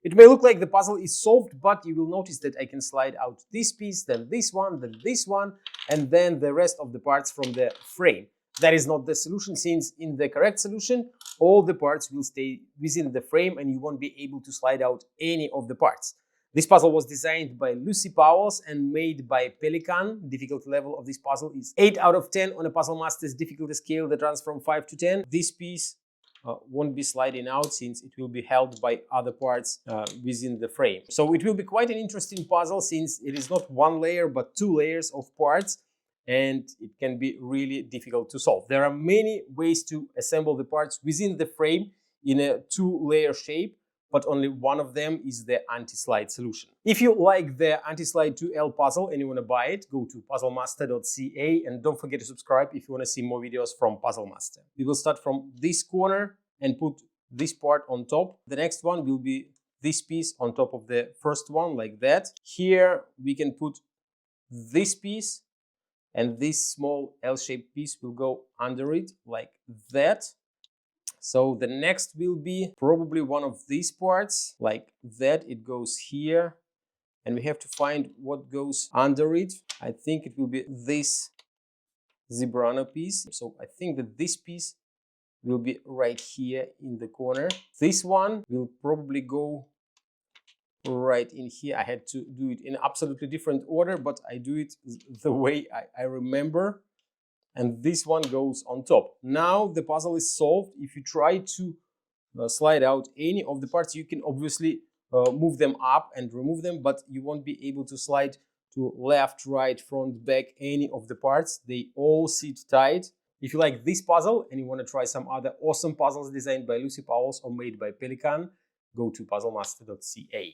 It may look like the puzzle is solved, but you will notice that I can slide out this piece, then this one, and then the rest of the parts from the frame. That is not the solution, since in the correct solution, all the parts will stay within the frame and you won't be able to slide out any of the parts. This puzzle was designed by Lucy Powers and made by Pelican. Difficulty level of this puzzle is 8 out of 10 on a Puzzle Master's difficulty scale that runs from 5 to 10. This piece won't be sliding out since it will be held by other parts within the frame. So it will be quite an interesting puzzle since it is not one layer but 2 layers of parts, and it can be really difficult to solve. There are many ways to assemble the parts within the frame in a 2-layer shape, but only one of them is the Antislide solution. If you like the Antislide 2L puzzle and you want to buy it, go to puzzlemaster.ca and don't forget to subscribe if you want to see more videos from Puzzle Master. We will start from this corner and put this part on top. The next one will be this piece on top of the first one, like that. Here we can put this piece, and this small L-shaped piece will go under it, like that. So the next will be probably one of these parts, like that. It goes here, and we have to find what goes under it. I think it will be this zebrano piece. So I think that this piece will be right here in the corner. This one will probably go right in here. I had to do it in absolutely different order, but I do it the way I remember. And this one goes on top. Now the puzzle is solved. If you try to slide out any of the parts, you can obviously move them up and remove them, but you won't be able to slide to left, right, front, back, any of the parts. They all sit tight. If you like this puzzle and you want to try some other awesome puzzles designed by Lucy Powers or made by Pelican, go to puzzlemaster.ca.